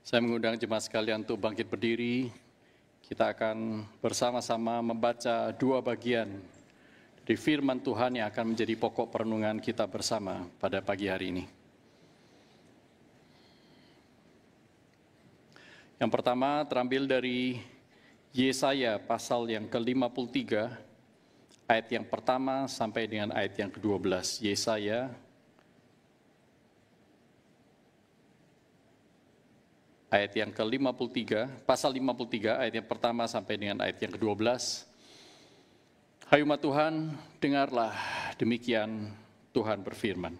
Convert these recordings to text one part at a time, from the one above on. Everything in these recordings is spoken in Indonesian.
Saya mengundang jemaat sekalian untuk bangkit berdiri. Kita akan bersama-sama membaca dua bagian dari firman Tuhan yang akan menjadi pokok perenungan kita bersama pada pagi hari ini. Yang pertama terambil dari Yesaya pasal yang ke-53, ayat yang pertama sampai dengan ayat yang ke-12. Yesaya ayat yang ke-53, pasal 53, ayat yang pertama sampai dengan ayat yang ke-12. Hai umat Tuhan, dengarlah, demikian Tuhan berfirman.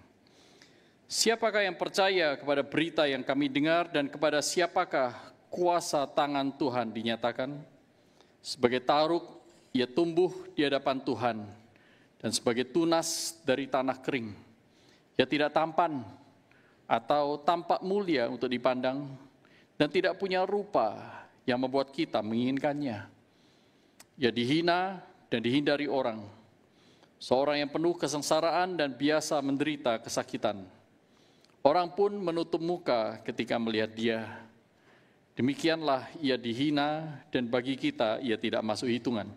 Siapakah yang percaya kepada berita yang kami dengar dan kepada siapakah kuasa tangan Tuhan dinyatakan? Sebagai taruk, ia tumbuh di hadapan Tuhan dan sebagai tunas dari tanah kering. Ia tidak tampan atau tampak mulia untuk dipandang, dan tidak punya rupa yang membuat kita menginginkannya. Ia dihina dan dihindari orang, seorang yang penuh kesengsaraan dan biasa menderita kesakitan. Orang pun menutup muka ketika melihat dia. Demikianlah ia dihina dan bagi kita ia tidak masuk hitungan.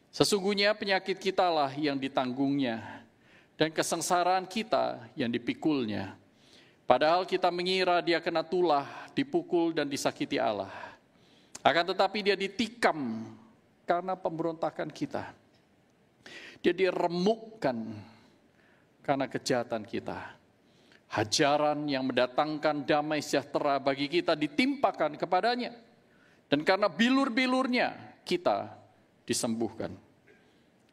Sesungguhnya penyakit kitalah yang ditanggungnya dan kesengsaraan kita yang dipikulnya. Padahal kita mengira dia kena tulah, dipukul dan disakiti Allah. Akan tetapi dia ditikam karena pemberontakan kita. Dia diremukkan karena kejahatan kita. Hajaran yang mendatangkan damai sejahtera bagi kita ditimpakan kepadanya. Dan karena bilur-bilurnya kita disembuhkan.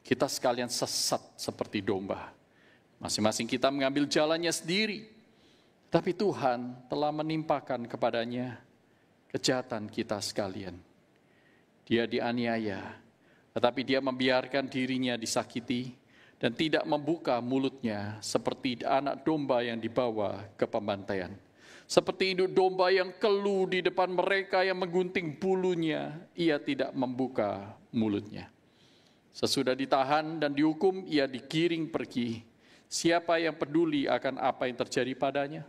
Kita sekalian sesat seperti domba. Masing-masing kita mengambil jalannya sendiri. Tapi Tuhan telah menimpakan kepadanya kejahatan kita sekalian. Dia dianiaya, tetapi dia membiarkan dirinya disakiti dan tidak membuka mulutnya seperti anak domba yang dibawa ke pembantaian. Seperti induk domba yang keluh di depan mereka yang menggunting bulunya, ia tidak membuka mulutnya. Sesudah ditahan dan dihukum, ia digiring pergi. Siapa yang peduli akan apa yang terjadi padanya?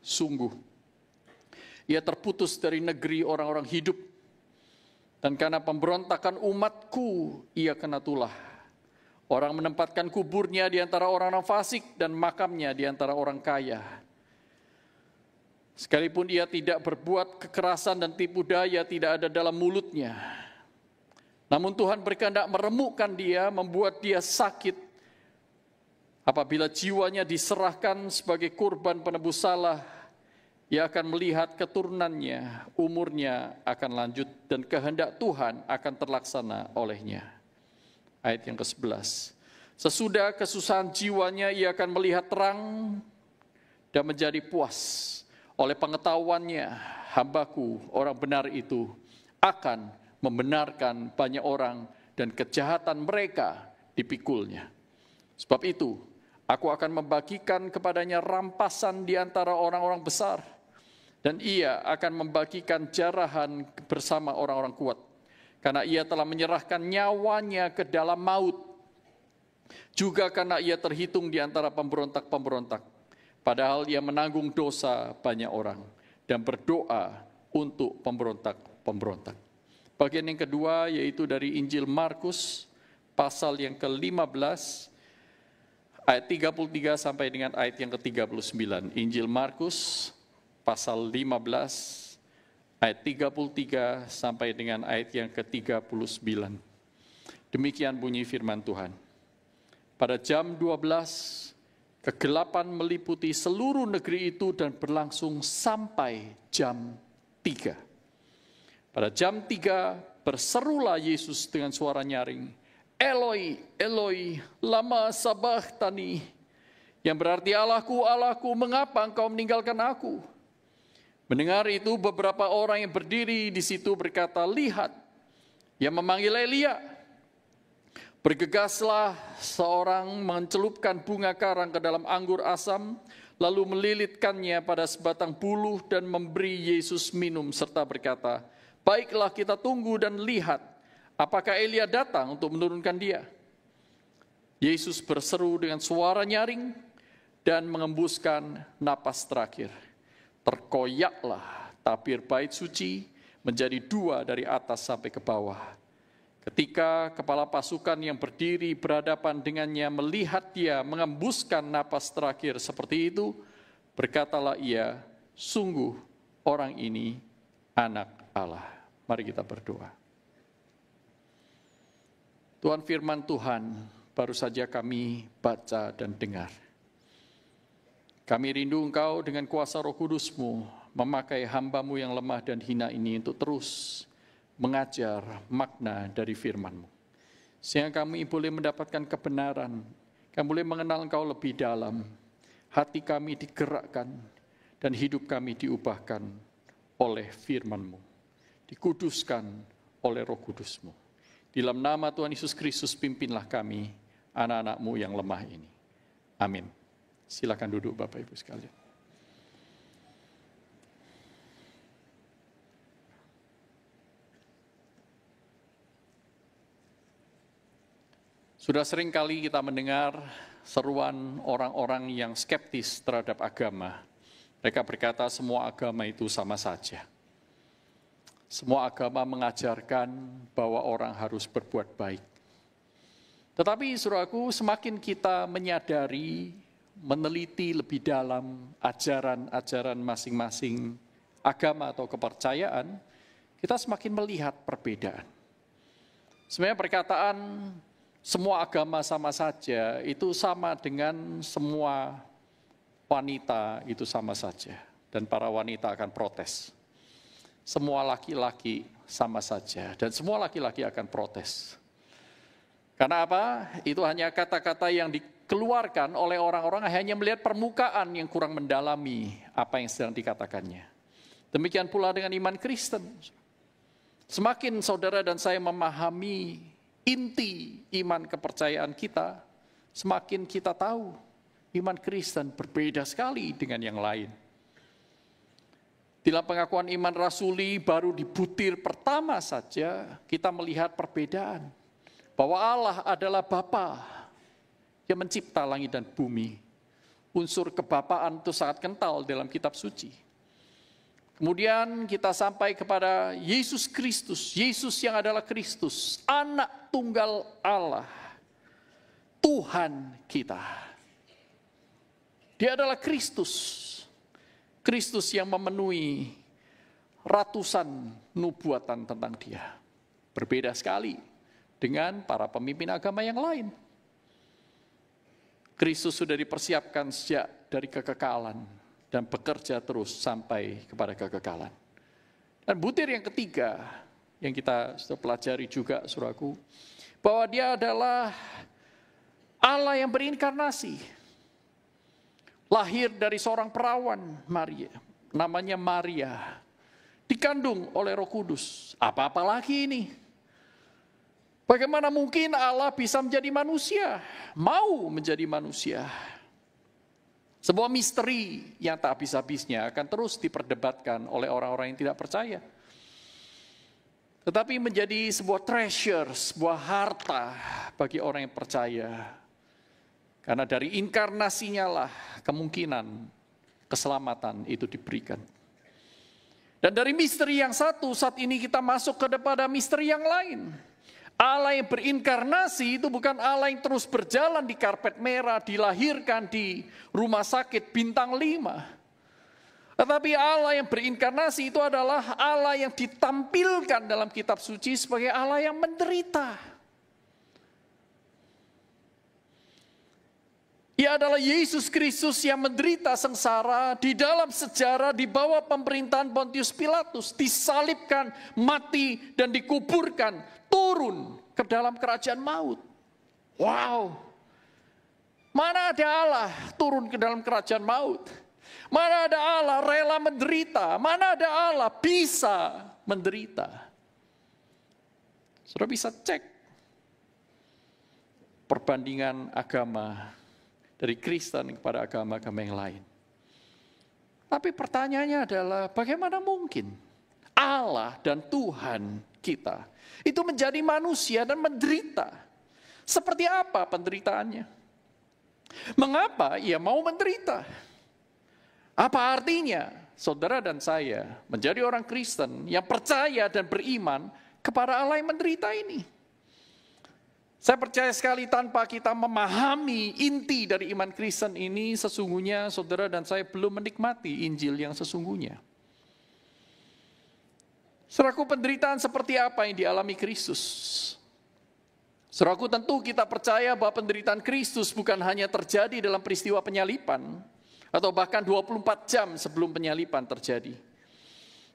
Sungguh, ia terputus dari negeri orang-orang hidup, dan karena pemberontakan umatku, ia kena tulah. Orang menempatkan kuburnya di antara orang-orang fasik dan makamnya di antara orang kaya. Sekalipun ia tidak berbuat kekerasan dan tipu daya tidak ada dalam mulutnya. Namun Tuhan berkehendak meremukkan dia, membuat dia sakit. Apabila jiwanya diserahkan sebagai kurban penebus salah, ia akan melihat keturunannya, umurnya akan lanjut dan kehendak Tuhan akan terlaksana olehnya. Ayat yang ke-11. Sesudah kesusahan jiwanya ia akan melihat terang dan menjadi puas. Oleh pengetahuannya, hambaku orang benar itu akan membenarkan banyak orang dan kejahatan mereka dipikulnya. Sebab itu, aku akan membagikan kepadanya rampasan di antara orang-orang besar, dan ia akan membagikan jarahan bersama orang-orang kuat. Karena ia telah menyerahkan nyawanya ke dalam maut. Juga karena ia terhitung di antara pemberontak-pemberontak. Padahal ia menanggung dosa banyak orang dan berdoa untuk pemberontak-pemberontak. Bagian yang kedua yaitu dari Injil Markus pasal yang ke-15 ayat 33 sampai dengan ayat yang ke-39. Injil Markus pasal 15 ayat 33 sampai dengan ayat yang ke-39. Demikian bunyi firman Tuhan. Pada jam 12, kegelapan meliputi seluruh negeri itu dan berlangsung sampai jam 3. Pada jam 3, berserulah Yesus dengan suara nyaring, Eloi, Eloi, lama sabachthani, yang berarti Allahku, Allahku, mengapa engkau meninggalkan aku? Mendengar itu beberapa orang yang berdiri di situ berkata, lihat, yang memanggil Elia. Bergegaslah seorang mencelupkan bunga karang ke dalam anggur asam, lalu melilitkannya pada sebatang buluh dan memberi Yesus minum serta berkata, baiklah kita tunggu dan lihat, apakah Elia datang untuk menurunkan dia. Yesus berseru dengan suara nyaring dan mengembuskan napas terakhir. Terkoyaklah tabir bait suci menjadi dua dari atas sampai ke bawah. Ketika kepala pasukan yang berdiri berhadapan dengannya melihat dia mengembuskan napas terakhir seperti itu, berkatalah ia, sungguh orang ini anak Allah. Mari kita berdoa. Tuhan, firman Tuhan baru saja kami baca dan dengar. Kami rindu Engkau dengan kuasa Roh Kudus-Mu memakai hamba-Mu yang lemah dan hina ini untuk terus mengajar makna dari firman-Mu. Sehingga kami boleh mendapatkan kebenaran, kami boleh mengenal Engkau lebih dalam, hati kami digerakkan, dan hidup kami diubahkan oleh firman-Mu, dikuduskan oleh Roh Kudus-Mu. Di dalam nama Tuhan Yesus Kristus pimpinlah kami, anak-anak-Mu yang lemah ini. Amin. Silakan duduk Bapak Ibu sekalian. Sudah sering kali kita mendengar seruan orang-orang yang skeptis terhadap agama. Mereka berkata semua agama itu sama saja. Semua agama mengajarkan bahwa orang harus berbuat baik. Tetapi saudaraku, semakin kita menyadari, meneliti lebih dalam ajaran-ajaran masing-masing agama atau kepercayaan, kita semakin melihat perbedaan. Sebenarnya perkataan semua agama sama saja, itu sama dengan semua wanita itu sama saja. Dan para wanita akan protes. Semua laki-laki sama saja, dan semua laki-laki akan protes. Karena apa? Itu hanya kata-kata yang dikeluarkan oleh orang-orang hanya melihat permukaan yang kurang mendalami apa yang sedang dikatakannya. Demikian pula dengan iman Kristen. Semakin saudara dan saya memahami inti iman kepercayaan kita, semakin kita tahu iman Kristen berbeda sekali dengan yang lain. Dalam pengakuan iman rasuli baru di butir pertama saja kita melihat perbedaan. Bahwa Allah adalah Bapa yang mencipta langit dan bumi. Unsur kebapaan itu sangat kental dalam kitab suci. Kemudian kita sampai kepada Yesus Kristus, Yesus yang adalah Kristus, anak tunggal Allah, Tuhan kita. Dia adalah Kristus, Kristus yang memenuhi ratusan nubuatan tentang dia. Berbeda sekali dengan para pemimpin agama yang lain. Kristus sudah dipersiapkan sejak dari kekekalan dan bekerja terus sampai kepada kekekalan. Dan butir yang ketiga yang kita sudah pelajari juga, saudaraku, bahwa dia adalah Allah yang berinkarnasi. Lahir dari seorang perawan Maria, namanya Maria. Dikandung oleh Roh Kudus. Apa-apa lagi ini? Bagaimana mungkin Allah bisa menjadi manusia? Mau menjadi manusia? Sebuah misteri yang tak habis-habisnya akan terus diperdebatkan oleh orang-orang yang tidak percaya. Tetapi menjadi sebuah treasure, sebuah harta bagi orang yang percaya. Karena dari inkarnasinya lah kemungkinan keselamatan itu diberikan. Dan dari misteri yang satu, saat ini kita masuk kepada misteri yang lain. Allah yang berinkarnasi itu bukan Allah yang terus berjalan di karpet merah, dilahirkan di rumah sakit bintang 5. Tetapi Allah yang berinkarnasi itu adalah Allah yang ditampilkan dalam kitab suci sebagai Allah yang menderita. Ia adalah Yesus Kristus yang menderita sengsara di dalam sejarah di bawah pemerintahan Pontius Pilatus, disalibkan, mati dan dikuburkan, turun ke dalam kerajaan maut. Wow. Mana ada Allah turun ke dalam kerajaan maut? Mana ada Allah rela menderita? Mana ada Allah bisa menderita? Saudara bisa cek perbandingan agama dari Kristen kepada agama-agama yang lain. Tapi pertanyaannya adalah bagaimana mungkin Allah dan Tuhan kita itu menjadi manusia dan menderita? Seperti apa penderitaannya? Mengapa ia mau menderita? Apa artinya saudara dan saya menjadi orang Kristen yang percaya dan beriman kepada Allah yang menderita ini. Saya percaya sekali tanpa kita memahami inti dari iman Kristen ini, sesungguhnya saudara dan saya belum menikmati Injil yang sesungguhnya. Saudaraku, penderitaan seperti apa yang dialami Kristus? Saudaraku, tentu kita percaya bahwa penderitaan Kristus bukan hanya terjadi dalam peristiwa penyaliban, atau bahkan 24 jam sebelum penyaliban terjadi.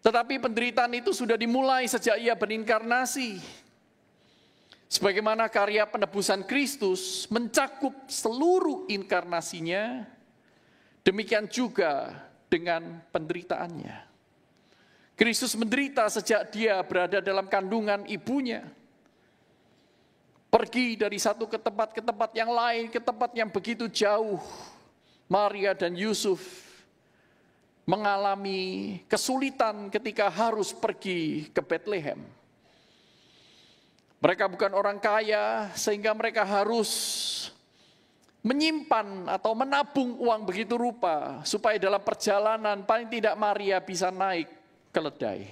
Tetapi penderitaan itu sudah dimulai sejak ia berinkarnasi. Sebagaimana karya penebusan Kristus mencakup seluruh inkarnasinya, demikian juga dengan penderitaannya. Kristus menderita sejak dia berada dalam kandungan ibunya. Pergi dari satu ke tempat yang lain, ke tempat yang begitu jauh. Maria dan Yusuf mengalami kesulitan ketika harus pergi ke Bethlehem. Mereka bukan orang kaya sehingga mereka harus menyimpan atau menabung uang begitu rupa supaya dalam perjalanan paling tidak Maria bisa naik keledai.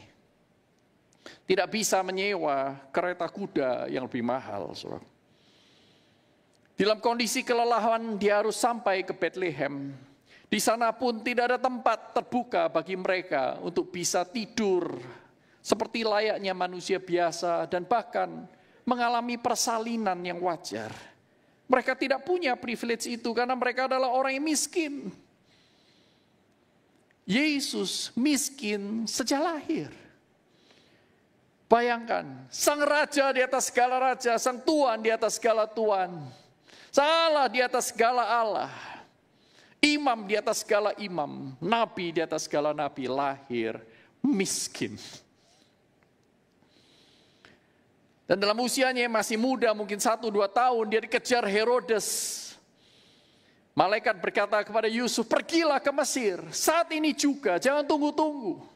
Tidak bisa menyewa kereta kuda yang lebih mahal. Saudara. Dalam kondisi kelelahan dia harus sampai ke Bethlehem. Di sana pun tidak ada tempat terbuka bagi mereka untuk bisa tidur seperti layaknya manusia biasa dan bahkan mengalami persalinan yang wajar. Mereka tidak punya privilege itu karena mereka adalah orang yang miskin. Yesus miskin sejak lahir. Bayangkan, sang raja di atas segala raja, sang tuan di atas segala tuan. Allah di atas segala Allah, imam di atas segala imam, nabi di atas segala nabi, lahir miskin. Dan dalam usianya yang masih muda, mungkin 1-2 tahun, dia dikejar Herodes. Malaikat berkata kepada Yusuf, pergilah ke Mesir, saat ini juga, jangan tunggu-tunggu.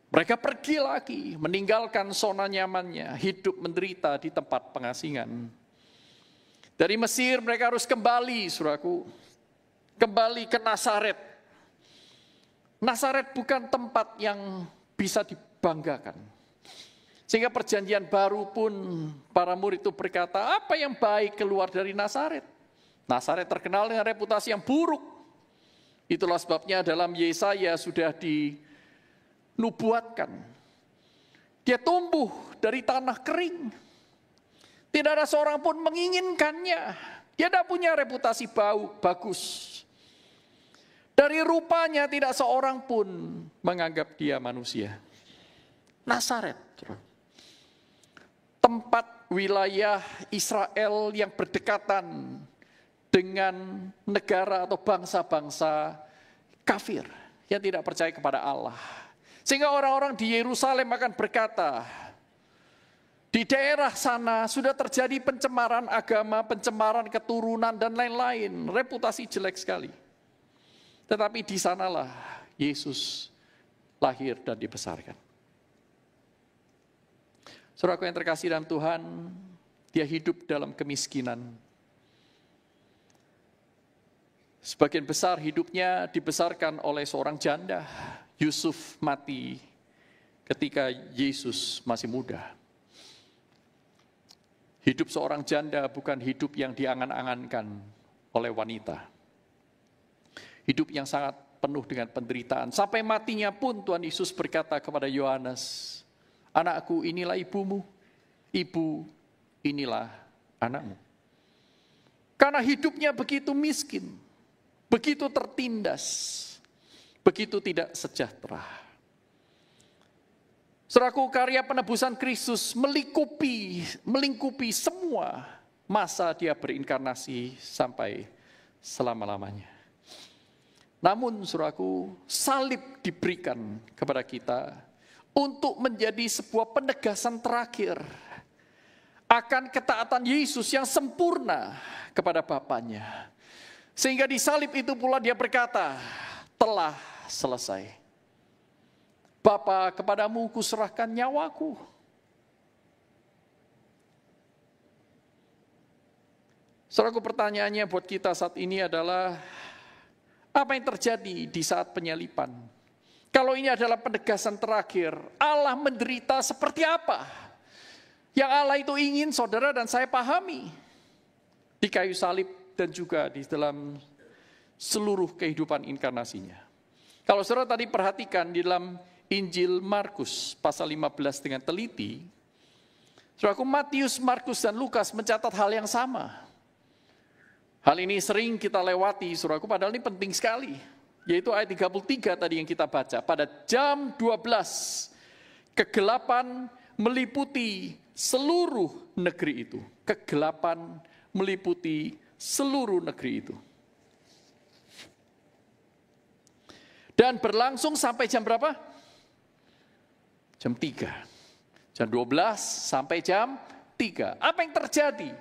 Mereka pergi lagi, meninggalkan zona nyamannya, hidup menderita di tempat pengasingan. Dari Mesir mereka harus kembali, saudaraku, kembali ke Nazaret. Nazaret bukan tempat yang bisa dibanggakan. Sehingga perjanjian baru pun para murid itu berkata, apa yang baik keluar dari Nazaret? Nazaret terkenal dengan reputasi yang buruk. Itulah sebabnya dalam Yesaya sudah dinubuatkan. Dia tumbuh dari tanah kering. Tidak ada seorang pun menginginkannya. Dia tidak punya reputasi bagus. Dari rupanya tidak seorang pun menganggap dia manusia. Nazaret. Tempat wilayah Israel yang berdekatan dengan negara atau bangsa-bangsa kafir yang tidak percaya kepada Allah. Sehingga orang-orang di Yerusalem akan berkata, di daerah sana sudah terjadi pencemaran agama, pencemaran keturunan dan lain-lain. Reputasi jelek sekali. Tetapi di sanalah Yesus lahir dan dibesarkan. Saudaraku yang terkasih dalam Tuhan, dia hidup dalam kemiskinan. Sebagian besar hidupnya dibesarkan oleh seorang janda. Yusuf mati ketika Yesus masih muda. Hidup seorang janda bukan hidup yang diangan-angankan oleh wanita. Hidup yang sangat penuh dengan penderitaan. Sampai matinya pun Tuhan Yesus berkata kepada Yohanes, anakku inilah ibumu, ibu inilah anakmu. Karena hidupnya begitu miskin, begitu tertindas, begitu tidak sejahtera. Saudaraku, karya penebusan Kristus melingkupi semua masa dia berinkarnasi sampai selama-lamanya. Namun saudaraku, salib diberikan kepada kita untuk menjadi sebuah penegasan terakhir akan ketaatan Yesus yang sempurna kepada Bapanya. Sehingga di salib itu pula dia berkata, telah selesai. Bapa, kepadamu kuserahkan nyawaku. Saudaraku, pertanyaannya buat kita saat ini adalah, Apa yang terjadi di saat penyalipan? Kalau ini adalah penegasan terakhir, Allah menderita seperti apa? Yang Allah itu ingin saudara dan saya pahami. Di kayu salib dan juga di dalam seluruh kehidupan inkarnasinya. Kalau saudara tadi perhatikan di dalam Injil Markus pasal 15 dengan teliti, saudaraku, Matius, Markus, dan Lukas mencatat hal yang sama. Hal ini sering kita lewati, saudaraku, padahal ini penting sekali. Yaitu ayat 33 tadi yang kita baca. Pada jam 12, kegelapan meliputi seluruh negeri itu. Kegelapan meliputi seluruh negeri itu. Dan berlangsung sampai jam berapa? Jam 3. Jam 12 sampai jam 3. Apa yang terjadi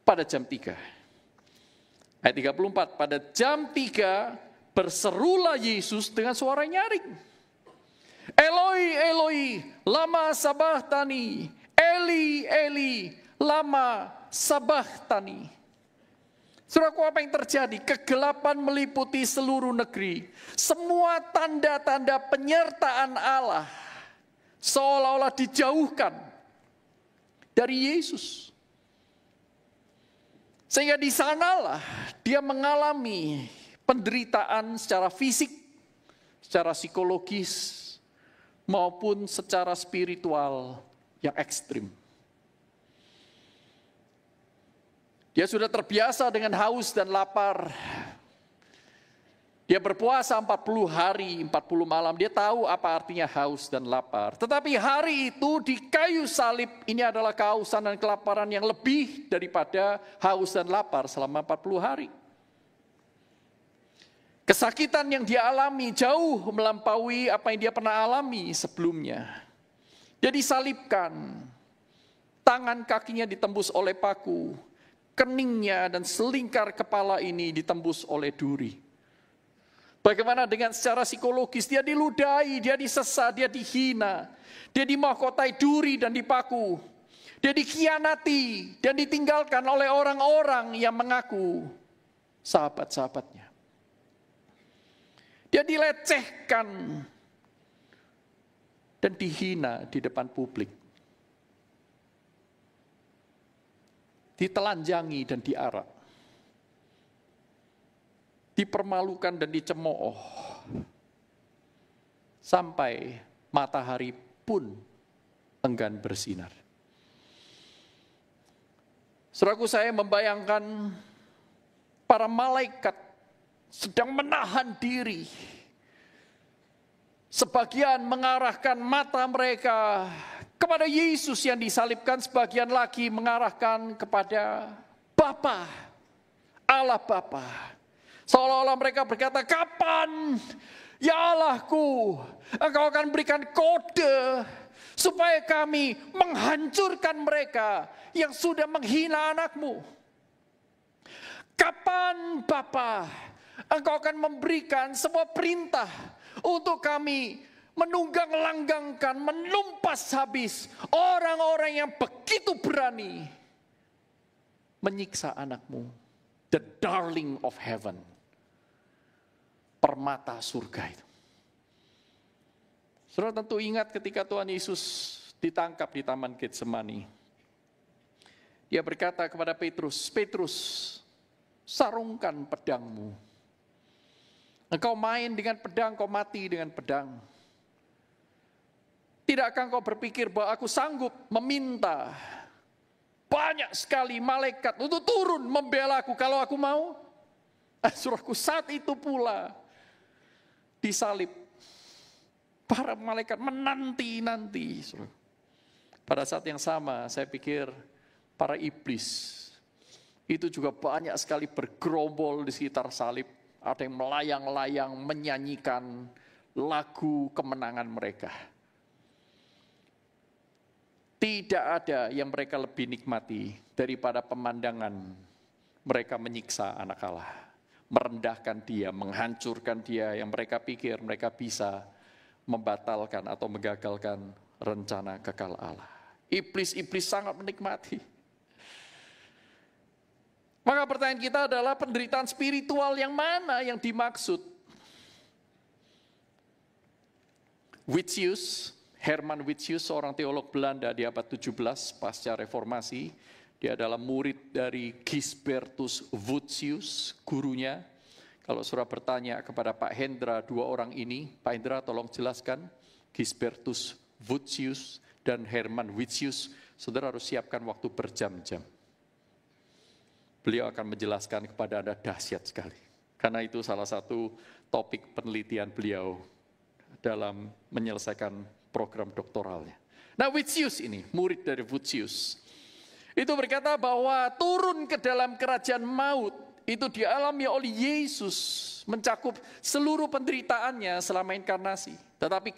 pada jam 3? Ayat 34, pada jam 3 berserulah Yesus dengan suara nyaring. Eloi, Eloi, lama sabachthani. Eli, Eli, lama sabachthani. Saudaraku, apa yang terjadi? Kegelapan meliputi seluruh negeri. Semua tanda-tanda penyertaan Allah seolah-olah dijauhkan dari Yesus. Sehingga di sanalah dia mengalami penderitaan secara fisik, secara psikologis, maupun secara spiritual yang ekstrim. Dia sudah terbiasa dengan haus dan lapar. Dia berpuasa 40 hari, 40 malam. Dia tahu apa artinya haus dan lapar. Tetapi hari itu di kayu salib ini adalah kehausan dan kelaparan yang lebih daripada haus dan lapar selama 40 hari. Kesakitan yang dia alami jauh melampaui apa yang dia pernah alami sebelumnya. Dia disalibkan, tangan kakinya ditembus oleh paku, keningnya dan selingkar kepala ini ditembus oleh duri. Bagaimana dengan secara psikologis, dia diludahi, dia disesat, dia dihina, dia dimahkotai duri dan dipaku, dia dikhianati dan ditinggalkan oleh orang-orang yang mengaku sahabat-sahabatnya. Dia dilecehkan dan dihina di depan publik. Ditelanjangi dan diarak. Dipermalukan dan dicemooh. Sampai matahari pun enggan bersinar. Saudaraku, saya membayangkan para malaikat sedang menahan diri. Sebagian mengarahkan mata mereka kepada Yesus yang disalibkan, sebagian lagi mengarahkan kepada Bapa, Allah Bapa. Seolah-olah mereka berkata, kapan ya Allahku Engkau akan berikan kode supaya kami menghancurkan mereka yang sudah menghina anakmu. Kapan Bapa Engkau akan memberikan sebuah perintah untuk kami menunggang langgangkan, menumpas habis orang-orang yang begitu berani menyiksa anakmu, the darling of heaven, permata surga itu. Saudara tentu ingat ketika Tuhan Yesus ditangkap di Taman Getsemani. Dia berkata kepada Petrus, Petrus, sarungkan pedangmu. Engkau main dengan pedang, kau mati dengan pedang. Tidakkah engkau berpikir bahwa aku sanggup meminta banyak sekali malaikat untuk turun membela aku kalau aku mau? Saudaraku, saat itu pula disalib. Para malaikat menanti-nanti. Pada saat yang sama saya pikir para iblis itu juga banyak sekali bergerombol di sekitar salib. Ada yang melayang-layang menyanyikan lagu kemenangan mereka. Tidak ada yang mereka lebih nikmati daripada pemandangan mereka menyiksa anak Allah. Merendahkan dia, menghancurkan dia yang mereka pikir mereka bisa membatalkan atau menggagalkan rencana kekal Allah. Iblis-iblis sangat menikmati. Maka pertanyaan kita adalah penderitaan spiritual yang mana yang dimaksud? Herman Witsius, seorang teolog Belanda di abad 17 pasca reformasi. Dia adalah murid dari Gisbertus Voetius, gurunya. Kalau saudara bertanya kepada Pak Hendra, dua orang ini, Pak Hendra tolong jelaskan, Gisbertus Voetius dan Herman Witsius, saudara harus siapkan waktu berjam-jam. Beliau akan menjelaskan kepada Anda dahsyat sekali. Karena itu salah satu topik penelitian beliau dalam menyelesaikan program doktoralnya. Nah, Witsius ini, murid dari Voetius, itu berkata bahwa turun ke dalam kerajaan maut itu dialami oleh Yesus, mencakup seluruh penderitaannya selama inkarnasi. Tetapi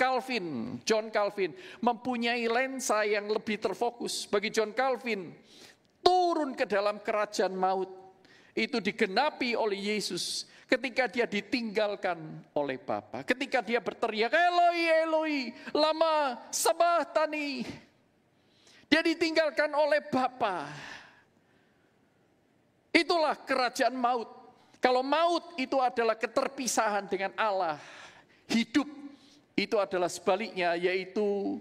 John Calvin mempunyai lensa yang lebih terfokus. Bagi John Calvin, turun ke dalam kerajaan maut itu digenapi oleh Yesus ketika dia ditinggalkan oleh Bapa. Ketika dia berteriak, Eloi, Eloi, lama sabachthani. Dia ditinggalkan oleh Bapa. Itulah kerajaan maut. Kalau maut itu adalah keterpisahan dengan Allah, hidup itu adalah sebaliknya, yaitu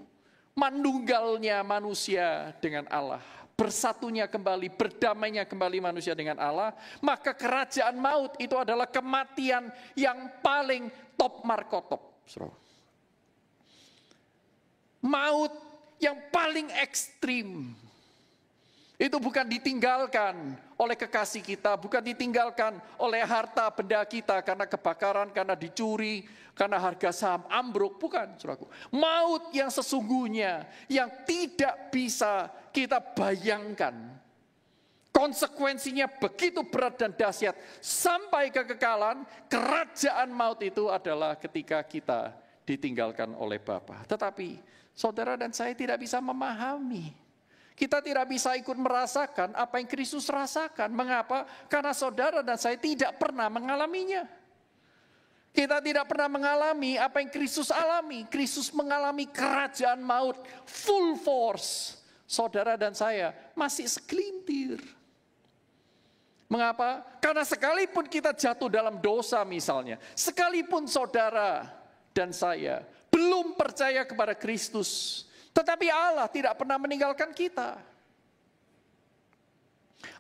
manunggalnya manusia dengan Allah. Bersatunya kembali, berdamainya kembali manusia dengan Allah, maka kerajaan maut itu adalah kematian yang paling top markotop. Maut yang paling ekstrim. Itu bukan ditinggalkan oleh kekasih kita, bukan ditinggalkan oleh harta benda kita karena kebakaran, karena dicuri, karena harga saham ambruk, bukan, saudaraku. Maut yang sesungguhnya, yang tidak bisa kita bayangkan. Konsekuensinya begitu berat dan dahsyat, sampai kekekalan. Kerajaan maut itu adalah ketika kita ditinggalkan oleh Bapa. Tetapi saudara dan saya tidak bisa memahami. Kita tidak bisa ikut merasakan apa yang Kristus rasakan. Mengapa? Karena saudara dan saya tidak pernah mengalaminya. Kita tidak pernah mengalami apa yang Kristus alami. Kristus mengalami kerajaan maut full force. Saudara dan saya masih segelintir. Mengapa? Karena sekalipun kita jatuh dalam dosa misalnya. Sekalipun saudara dan saya belum percaya kepada Kristus, tetapi Allah tidak pernah meninggalkan kita.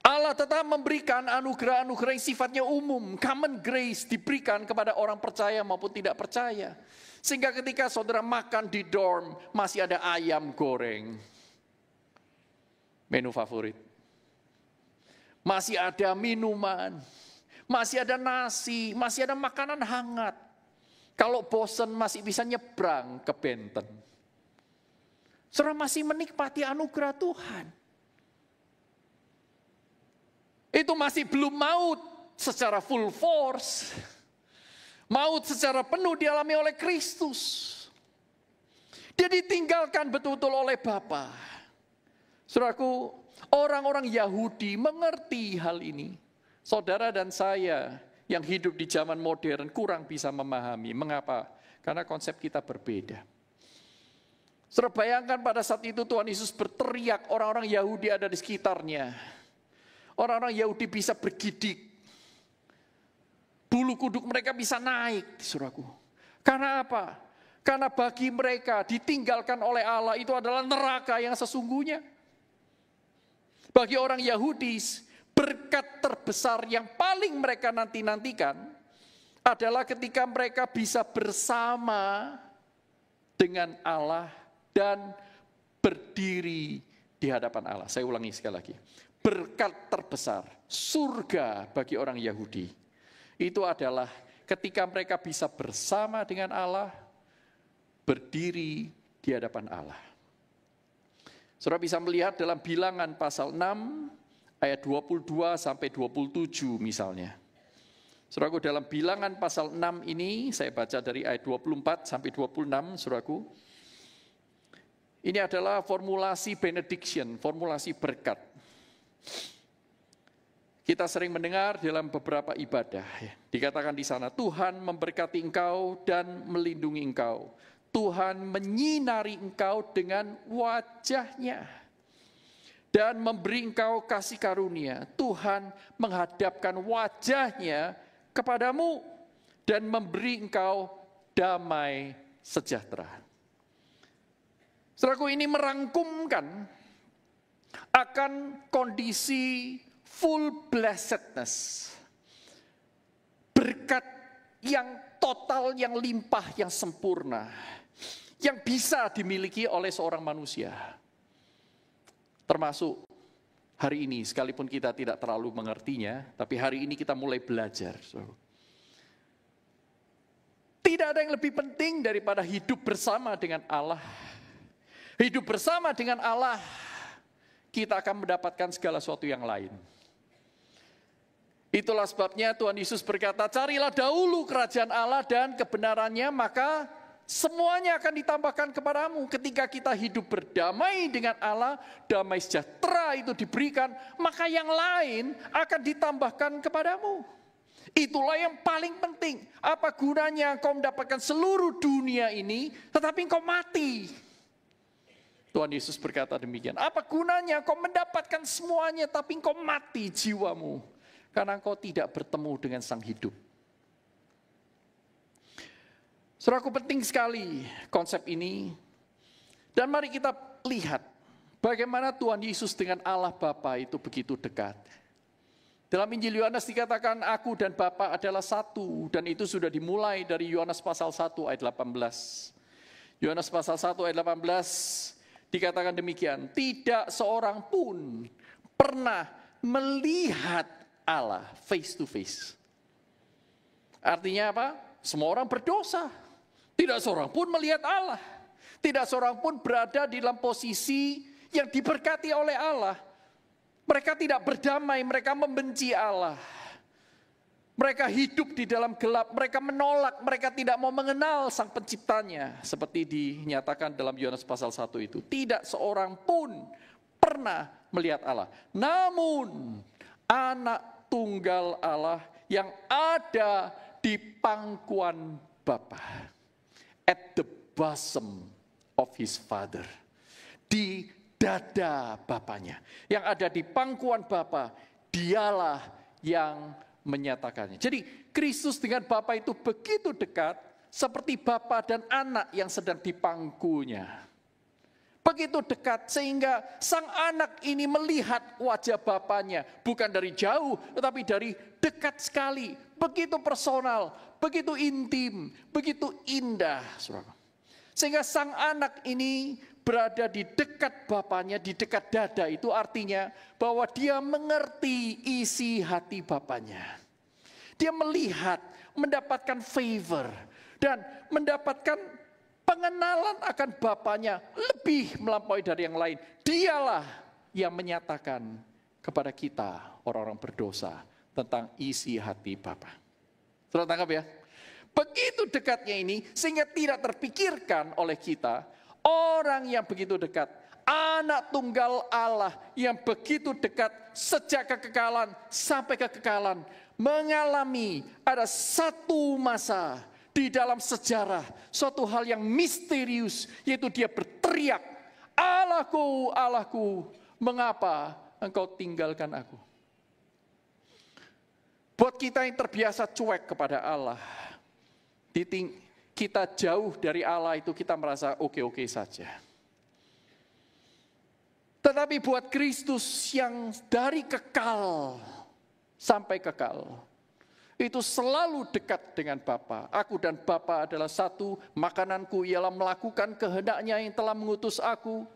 Allah tetap memberikan anugerah-anugerah yang sifatnya umum. Common grace diberikan kepada orang percaya maupun tidak percaya. Sehingga ketika saudara makan di dorm, masih ada ayam goreng. Menu favorit. Masih ada minuman. Masih ada nasi. Masih ada makanan hangat. Kalau bosan masih bisa nyebrang ke Benten. Saudara masih menikmati anugerah Tuhan. Itu masih belum maut secara full force. Maut secara penuh dialami oleh Kristus. Dia ditinggalkan betul-betul oleh Bapa. Saudaraku, orang-orang Yahudi mengerti hal ini. Saudara dan saya yang hidup di zaman modern kurang bisa memahami. Mengapa? Karena konsep kita berbeda. Saudara bayangkan pada saat itu Tuhan Yesus berteriak, orang-orang Yahudi ada di sekitarnya. Orang-orang Yahudi bisa bergidik. Bulu kuduk mereka bisa naik, saudaraku. Karena apa? Karena bagi mereka ditinggalkan oleh Allah itu adalah neraka yang sesungguhnya. Bagi orang Yahudi, berkat terbesar yang paling mereka nanti-nantikan adalah ketika mereka bisa bersama dengan Allah dan berdiri di hadapan Allah. Saya ulangi sekali lagi. Berkat terbesar, surga bagi orang Yahudi, itu adalah ketika mereka bisa bersama dengan Allah, berdiri di hadapan Allah. Saudara bisa melihat dalam Bilangan pasal 6, ayat 22 sampai 27 misalnya. Saudaraku, dalam Bilangan pasal 6 ini, saya baca dari ayat 24 sampai 26, saudaraku. Ini adalah formulasi benediction, formulasi berkat. Kita sering mendengar dalam beberapa ibadah, dikatakan di sana, Tuhan memberkati engkau dan melindungi engkau. Tuhan menyinari engkau dengan wajahnya dan memberi engkau kasih karunia. Tuhan menghadapkan wajahnya kepadamu dan memberi engkau damai sejahtera. Saudaraku, ini merangkumkan akan kondisi full blessedness. Berkat yang total, yang limpah, yang sempurna. Yang bisa dimiliki oleh seorang manusia. Termasuk hari ini, sekalipun kita tidak terlalu mengertinya, tapi hari ini kita mulai belajar. Tidak ada yang lebih penting daripada hidup bersama dengan Allah. Hidup bersama dengan Allah, kita akan mendapatkan segala sesuatu yang lain. Itulah sebabnya Tuhan Yesus berkata, carilah dahulu kerajaan Allah dan kebenarannya, maka semuanya akan ditambahkan kepadamu. Ketika kita hidup berdamai dengan Allah, damai sejahtera itu diberikan, maka yang lain akan ditambahkan kepadamu. Itulah yang paling penting. Apa gunanya engkau mendapatkan seluruh dunia ini, tetapi engkau mati? Tuhan Yesus berkata demikian. Apa gunanya engkau mendapatkan semuanya, tapi engkau mati jiwamu? Karena engkau tidak bertemu dengan Sang Hidup. Saudaraku, penting sekali konsep ini. Dan mari kita lihat bagaimana Tuhan Yesus dengan Allah Bapa itu begitu dekat. Dalam Injil Yohanes dikatakan aku dan Bapa adalah satu. Dan itu sudah dimulai dari Yohanes pasal 1 ayat 18. Yohanes pasal 1 ayat 18 dikatakan demikian. Tidak seorang pun pernah melihat Allah face to face. Artinya apa? Semua orang berdosa. Tidak seorang pun melihat Allah. Tidak seorang pun berada di dalam posisi yang diberkati oleh Allah. Mereka tidak berdamai, mereka membenci Allah. Mereka hidup di dalam gelap, mereka menolak, mereka tidak mau mengenal Sang Penciptanya. Seperti dinyatakan dalam Yohanes pasal 1 itu. Tidak seorang pun pernah melihat Allah. Namun anak tunggal Allah yang ada di pangkuan Bapa. At the bosom of his Father. Di dada Bapanya. Yang ada di pangkuan Bapa, dialah yang menyatakannya. Jadi Kristus dengan Bapa itu begitu dekat, seperti Bapa dan anak yang sedang dipangkunya. Begitu dekat sehingga sang anak ini melihat wajah Bapanya. Bukan dari jauh, tetapi dari dekat sekali. Begitu personal, begitu intim, begitu indah. Sehingga sang anak ini berada di dekat Bapanya, di dekat dada, itu artinya bahwa dia mengerti isi hati Bapanya. Dia melihat, mendapatkan favor, dan mendapatkan pengenalan akan Bapanya lebih melampaui dari yang lain. Dialah yang menyatakan kepada kita, orang-orang berdosa, tentang isi hati Bapa. Sudah tangkap ya? Begitu dekatnya ini, sehingga tidak terpikirkan oleh kita, orang yang begitu dekat, anak tunggal Allah yang begitu dekat sejak kekekalan sampai kekekalan, mengalami ada satu masa di dalam sejarah, suatu hal yang misterius, yaitu dia berteriak, Allahku, Allahku, mengapa engkau tinggalkan aku? Buat kita yang terbiasa cuek kepada Allah, kita jauh dari Allah itu kita merasa oke-oke saja. Tetapi buat Kristus yang dari kekal sampai kekal, itu selalu dekat dengan Bapa. Aku dan Bapa adalah satu, makananku ialah melakukan kehendak-Nya yang telah mengutus aku.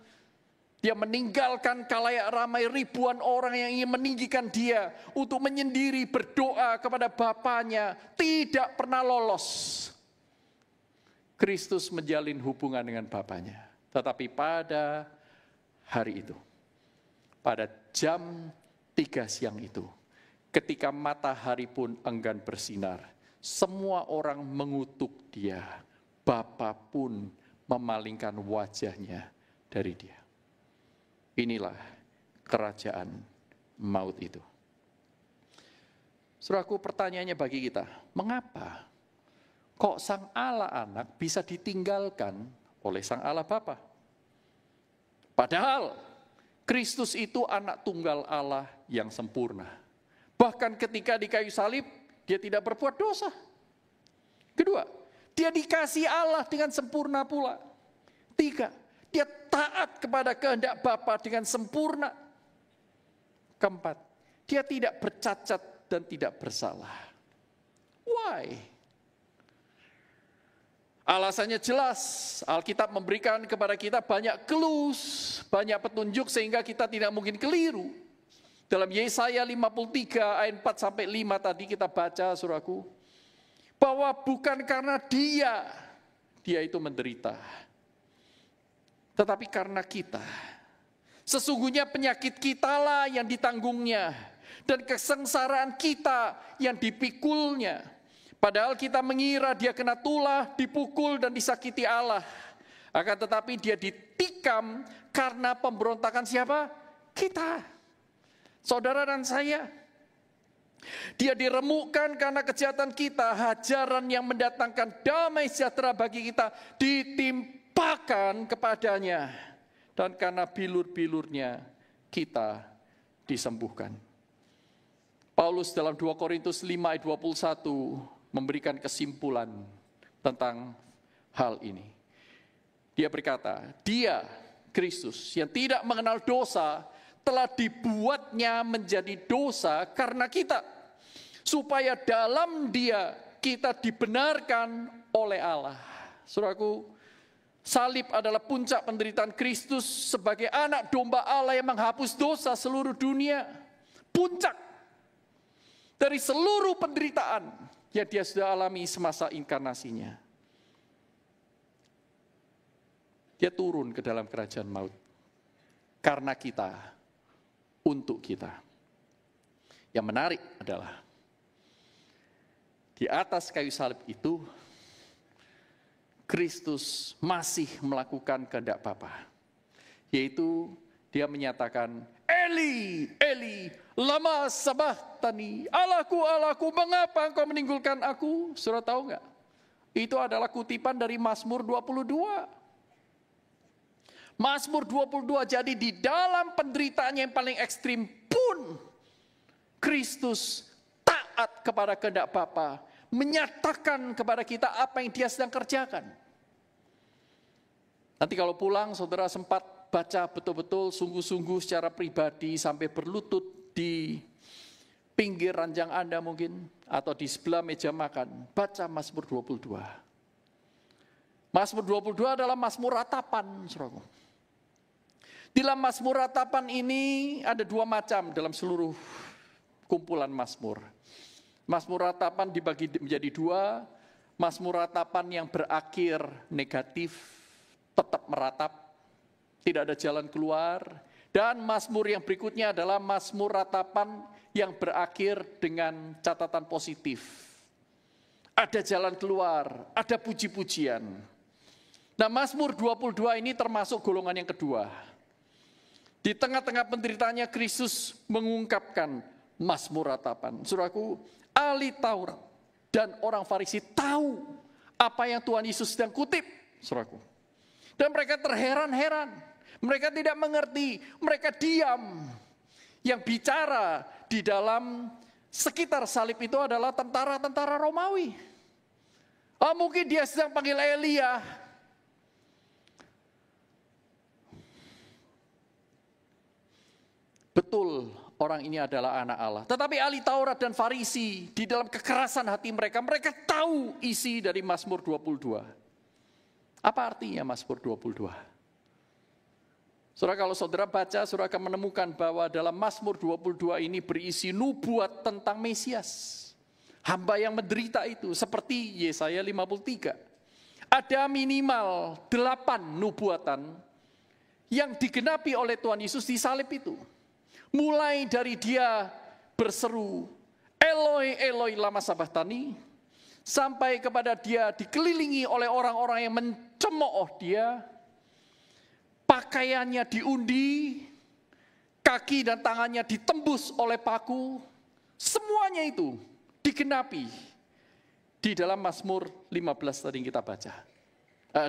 Dia meninggalkan khalayak ramai ribuan orang yang ingin meninggikan dia untuk menyendiri berdoa kepada Bapanya, tidak pernah lolos. Kristus menjalin hubungan dengan Bapanya. Tetapi pada hari itu, pada jam 3 siang itu, ketika matahari pun enggan bersinar, semua orang mengutuk dia. Bapa pun memalingkan wajahnya dari dia. Inilah kerajaan maut itu. Saudaraku, pertanyaannya bagi kita, mengapa kok sang Allah anak bisa ditinggalkan oleh sang Allah Bapa? Padahal Kristus itu anak tunggal Allah yang sempurna. Bahkan ketika di kayu salib, dia tidak berbuat dosa. Kedua, dia dikasihi Allah dengan sempurna pula. Tiga, dia taat kepada kehendak Bapa dengan sempurna. Keempat, dia tidak bercacat dan tidak bersalah. Why? Alasannya jelas, Alkitab memberikan kepada kita banyak clues, banyak petunjuk sehingga kita tidak mungkin keliru. Dalam Yesaya 53 ayat 4 sampai 5 tadi kita baca, saudaraku, bahwa bukan karena dia itu menderita, tetapi karena kita. Sesungguhnya penyakit kitalah yang ditanggungnya dan kesengsaraan kita yang dipikulnya. Padahal kita mengira dia kena tulah, dipukul dan disakiti Allah. Akan tetapi dia ditikam karena pemberontakan siapa? Kita. Saudara dan saya. Dia diremukkan karena kejahatan kita. Hajaran yang mendatangkan damai sejahtera bagi kita ditimpakan kepadanya. Dan karena bilur-bilurnya kita disembuhkan. Paulus dalam 2 Korintus 5 ayat 21 memberikan kesimpulan tentang hal ini. Dia berkata, dia, Kristus, yang tidak mengenal dosa, telah dibuatnya menjadi dosa karena kita. Supaya dalam dia kita dibenarkan oleh Allah. Saudaraku, salib adalah puncak penderitaan Kristus sebagai anak domba Allah yang menghapus dosa seluruh dunia. Puncak dari seluruh penderitaan yang dia sudah alami semasa inkarnasinya. Dia turun ke dalam kerajaan maut. Karena kita, untuk kita. Yang menarik adalah, di atas kayu salib itu, Kristus masih melakukan kehendak Bapa. Yaitu, dia menyatakan, Eli, Eli, lama sabachthani, Allahku, Allahku, mengapa engkau meninggalkan aku? Saudara tahu enggak? Itu adalah kutipan dari Mazmur 22. Mazmur 22, jadi di dalam penderitaannya yang paling ekstrim pun, Kristus taat kepada kehendak Bapa, menyatakan kepada kita apa yang dia sedang kerjakan. Nanti kalau pulang, saudara sempat baca betul-betul sungguh-sungguh secara pribadi sampai berlutut di pinggir ranjang Anda mungkin, atau di sebelah meja makan, baca Mazmur 22. Mazmur 22 adalah Mazmur ratapan, saudaraku. Di dalam Mazmur ratapan ini ada dua macam dalam seluruh kumpulan Mazmur. Mazmur ratapan dibagi menjadi dua, Mazmur ratapan yang berakhir negatif, tetap meratap, tidak ada jalan keluar. Dan Mazmur yang berikutnya adalah Mazmur ratapan yang berakhir dengan catatan positif. Ada jalan keluar, ada puji-pujian. Nah, Mazmur 22 ini termasuk golongan yang kedua. Di tengah-tengah penderitaannya Kristus mengungkapkan Mazmur ratapan. Saudaraku, ahli Taurat dan orang Farisi tahu apa yang Tuhan Yesus sedang kutip, saudaraku. Dan mereka terheran-heran. Mereka tidak mengerti, mereka diam. Yang bicara di dalam sekitar salib itu adalah tentara-tentara Romawi. Oh, mungkin dia sedang panggil Elia. Betul, orang ini adalah anak Allah. Tetapi ahli Taurat dan Farisi di dalam kekerasan hati mereka, mereka tahu isi dari Mazmur 22. Apa artinya Mazmur 22? Saudara, kalau saudara baca, saudara akan menemukan bahwa dalam Mazmur 22 ini berisi nubuat tentang Mesias. Hamba yang menderita itu, seperti Yesaya 53. Ada minimal 8 nubuatan yang digenapi oleh Tuhan Yesus di salib itu. Mulai dari dia berseru, Eloi, Eloi, lama sabachthani, sampai kepada dia dikelilingi oleh orang-orang yang mencemooh dia, pakaiannya diundi, kaki dan tangannya ditembus oleh paku, semuanya itu digenapi di dalam Mazmur 15 tadi yang kita baca.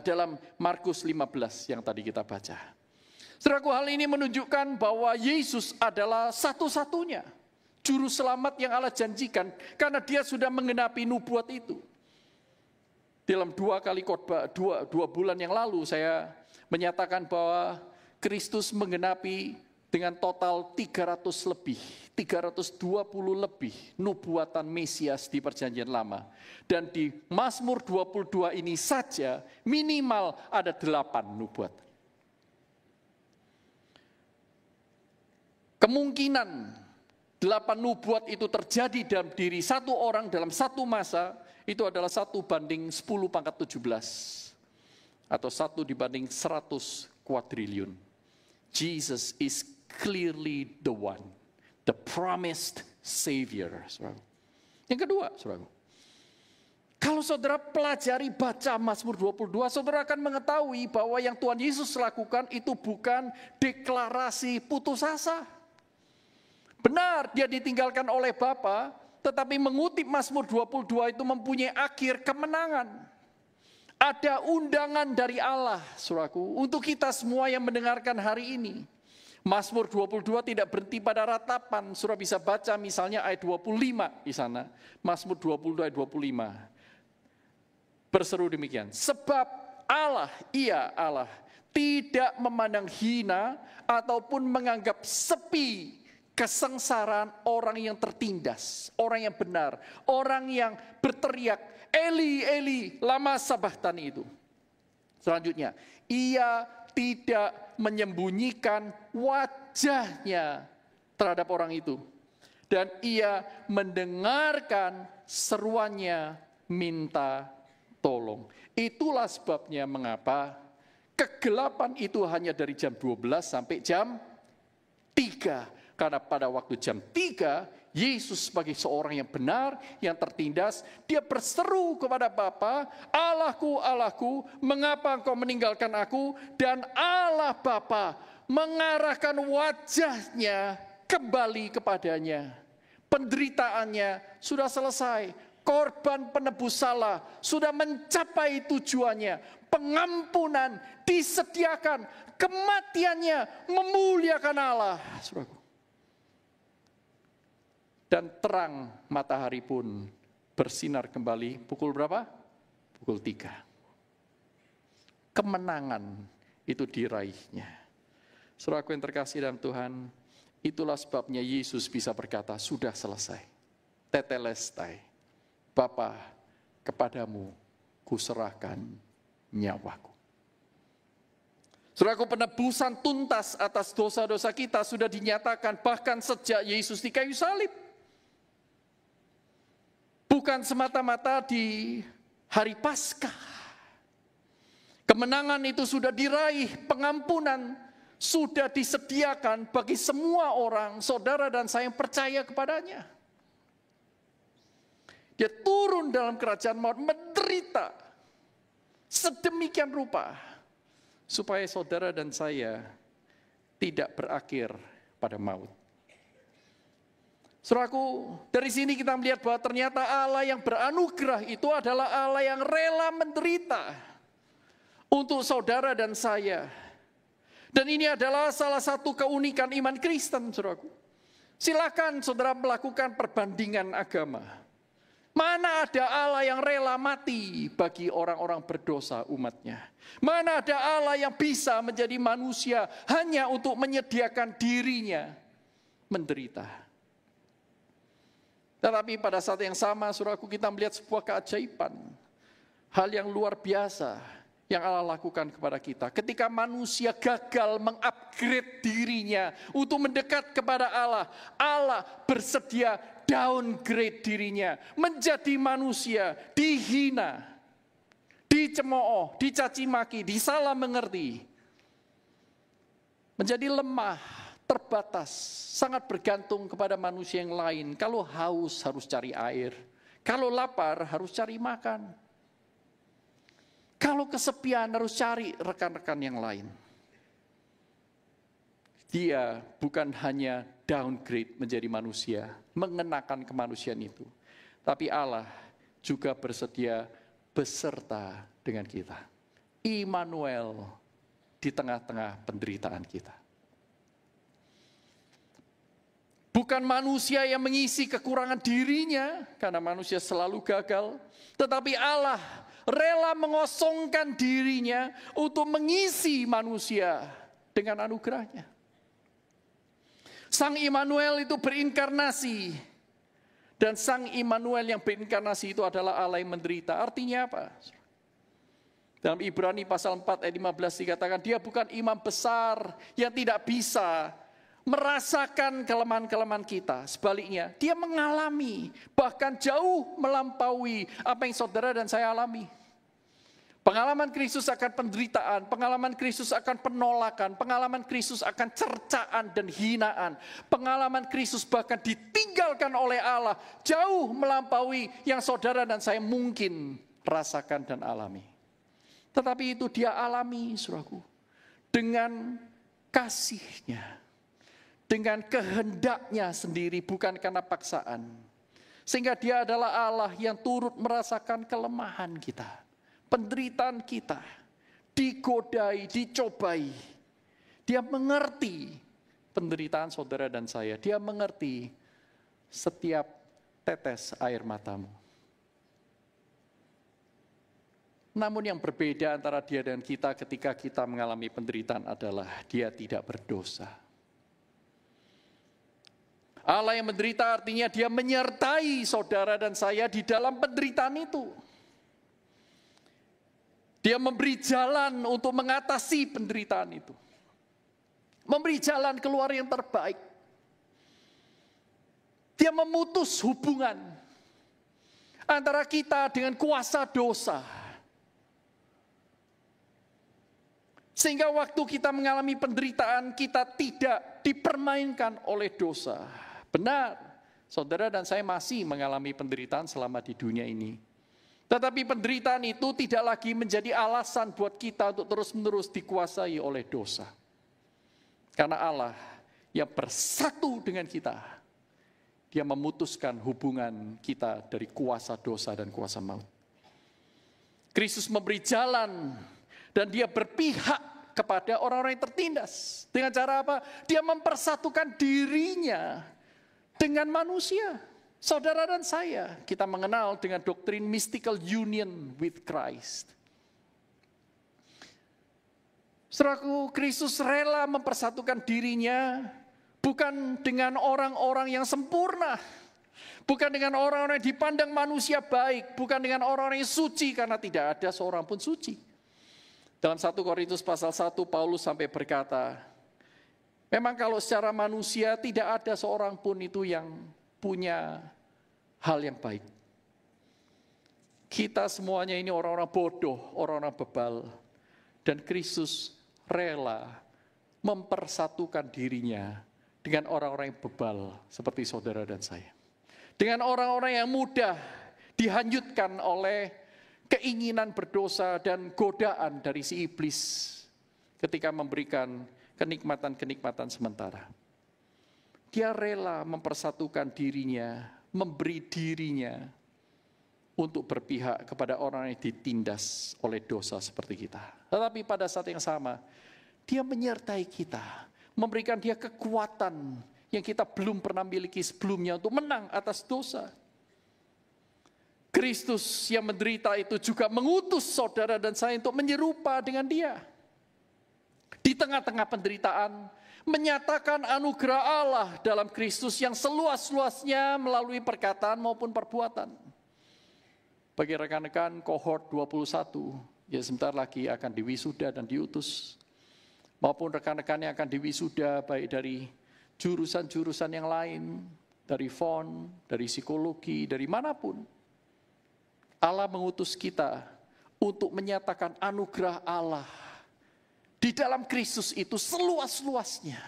Dalam Markus 15 yang tadi kita baca. Saudaraku, hal ini menunjukkan bahwa Yesus adalah satu-satunya juru selamat yang Allah janjikan, karena dia sudah menggenapi nubuat itu. Dalam 2 kali khotbah, 2 bulan yang lalu saya menyatakan bahwa Kristus menggenapi dengan total 320 lebih nubuatan Mesias di perjanjian lama. Dan di Mazmur 22 ini saja minimal ada 8 nubuat. Kemungkinan 8 nubuat itu terjadi dalam diri satu orang dalam satu masa, itu adalah 1/10⁻17. Atau 1/100 kuadriliun. Jesus is clearly the one, the promised Savior. Yang kedua, saudara, kalau saudara pelajari baca Mazmur 22, saudara akan mengetahui bahwa yang Tuhan Yesus lakukan itu bukan deklarasi putus asa. Benar, dia ditinggalkan oleh Bapa, tetapi mengutip Mazmur 22 itu mempunyai akhir kemenangan. Ada undangan dari Allah, saudaraku, untuk kita semua yang mendengarkan hari ini. Mazmur 22 tidak berhenti pada ratapan. Saudara bisa baca misalnya ayat 25 di sana. Mazmur 22 ayat 25. Berseru demikian. Sebab Allah, ia Allah, tidak memandang hina ataupun menganggap sepi kesengsaraan orang yang tertindas, orang yang benar, orang yang berteriak, Eli, Eli, lama sabachthani itu. Selanjutnya, ia tidak menyembunyikan wajahnya terhadap orang itu. Dan ia mendengarkan seruannya minta tolong. Itulah sebabnya mengapa kegelapan itu hanya dari jam 12 sampai jam 3. Karena pada waktu jam 3, Yesus sebagai seorang yang benar, yang tertindas, dia berseru kepada Bapa, Allahku, Allahku, mengapa engkau meninggalkan aku? Dan Allah Bapa mengarahkan wajahnya kembali kepadanya. Penderitaannya sudah selesai, korban penebus salah sudah mencapai tujuannya, pengampunan disediakan, kematiannya memuliakan Allah. Saudaraku. Dan terang matahari pun bersinar kembali. Pukul berapa? Pukul 3. Kemenangan itu diraihnya. Saudaraku yang terkasih dalam Tuhan, itulah sebabnya Yesus bisa berkata, sudah selesai. Tetelestai. Bapa, kepadamu kuserahkan nyawaku. Saudaraku, penebusan tuntas atas dosa-dosa kita sudah dinyatakan bahkan sejak Yesus di kayu salib. Bukan semata-mata di hari Paskah. Kemenangan itu sudah diraih, pengampunan sudah disediakan bagi semua orang, saudara dan saya yang percaya kepadanya. Dia turun dalam kerajaan maut, menderita sedemikian rupa, supaya saudara dan saya tidak berakhir pada maut. Saudaraku, dari sini kita melihat bahwa ternyata Allah yang beranugerah itu adalah Allah yang rela menderita untuk saudara dan saya. Dan ini adalah salah satu keunikan iman Kristen, saudaraku. Silakan saudara melakukan perbandingan agama. Mana ada Allah yang rela mati bagi orang-orang berdosa umatnya? Mana ada Allah yang bisa menjadi manusia hanya untuk menyediakan dirinya menderita? Tetapi pada saat yang sama, saudaraku, kita melihat sebuah keajaiban. Hal yang luar biasa yang Allah lakukan kepada kita. Ketika manusia gagal mengupgrade dirinya untuk mendekat kepada Allah, Allah bersedia downgrade dirinya. Menjadi manusia, dihina, dicemooh, dicaci maki, disalah mengerti. Menjadi lemah, terbatas, sangat bergantung kepada manusia yang lain. Kalau haus harus cari air, kalau lapar harus cari makan, kalau kesepian harus cari rekan-rekan yang lain. Dia bukan hanya downgrade menjadi manusia, mengenakan kemanusiaan itu, tapi Allah juga bersedia beserta dengan kita. Immanuel, di tengah-tengah penderitaan kita. Bukan manusia yang mengisi kekurangan dirinya, karena manusia selalu gagal, tetapi Allah rela mengosongkan dirinya untuk mengisi manusia dengan anugerahnya. Sang Immanuel itu berinkarnasi, dan Sang Immanuel yang berinkarnasi itu adalah Allah yang menderita. Artinya apa? Dalam Ibrani pasal 4 ayat 15 dikatakan, dia bukan imam besar yang tidak bisa merasakan kelemahan-kelemahan kita. Sebaliknya, dia mengalami, bahkan jauh melampaui apa yang saudara dan saya alami. Pengalaman Kristus akan penderitaan, pengalaman Kristus akan penolakan, pengalaman Kristus akan cercaan dan hinaan. Pengalaman Kristus bahkan ditinggalkan oleh Allah, jauh melampaui yang saudara dan saya mungkin rasakan dan alami. Tetapi itu dia alami, saudaraku, dengan kasih-Nya, dengan kehendaknya sendiri, bukan karena paksaan. Sehingga dia adalah Allah yang turut merasakan kelemahan kita, penderitaan kita, digodai, dicobai. Dia mengerti penderitaan saudara dan saya. Dia mengerti setiap tetes air matamu. Namun yang berbeda antara dia dan kita ketika kita mengalami penderitaan adalah dia tidak berdosa. Allah yang menderita artinya dia menyertai saudara dan saya di dalam penderitaan itu. Dia memberi jalan untuk mengatasi penderitaan itu. Memberi jalan keluar yang terbaik. Dia memutus hubungan antara kita dengan kuasa dosa. Sehingga waktu kita mengalami penderitaan, kita tidak dipermainkan oleh dosa. Benar, saudara dan saya masih mengalami penderitaan selama di dunia ini. Tetapi penderitaan itu tidak lagi menjadi alasan buat kita untuk terus-menerus dikuasai oleh dosa. Karena Allah yang bersatu dengan kita, dia memutuskan hubungan kita dari kuasa dosa dan kuasa maut. Kristus memberi jalan dan dia berpihak kepada orang-orang yang tertindas. Dengan cara apa? Dia mempersatukan dirinya dengan manusia. Saudara dan saya, kita mengenal dengan doktrin mystical union with Christ. Saudaraku, Kristus rela mempersatukan dirinya bukan dengan orang-orang yang sempurna, bukan dengan orang-orang yang dipandang manusia baik, bukan dengan orang-orang yang suci, karena tidak ada seorang pun suci. Dalam 1 Korintus pasal 1, Paulus sampai berkata, memang kalau secara manusia tidak ada seorang pun itu yang punya hal yang baik. Kita semuanya ini orang-orang bodoh, orang-orang bebal. Dan Kristus rela mempersatukan dirinya dengan orang-orang yang bebal seperti saudara dan saya. Dengan orang-orang yang mudah dihanyutkan oleh keinginan berdosa dan godaan dari si iblis ketika memberikan kenikmatan-kenikmatan sementara. Dia rela mempersatukan dirinya, memberi dirinya untuk berpihak kepada orang yang ditindas oleh dosa seperti kita. Tetapi pada saat yang sama, dia menyertai kita, memberikan dia kekuatan yang kita belum pernah miliki sebelumnya untuk menang atas dosa. Kristus yang menderita itu juga mengutus saudara dan saya untuk menyerupa dengan dia. Di tengah-tengah penderitaan, menyatakan anugerah Allah dalam Kristus yang seluas-luasnya melalui perkataan maupun perbuatan. Bagi rekan-rekan kohort 21, ya sebentar lagi akan diwisuda dan diutus. Maupun rekan-rekan yang akan diwisuda baik dari jurusan-jurusan yang lain, dari FON, dari psikologi, dari manapun. Allah mengutus kita untuk menyatakan anugerah Allah di dalam Kristus itu seluas-luasnya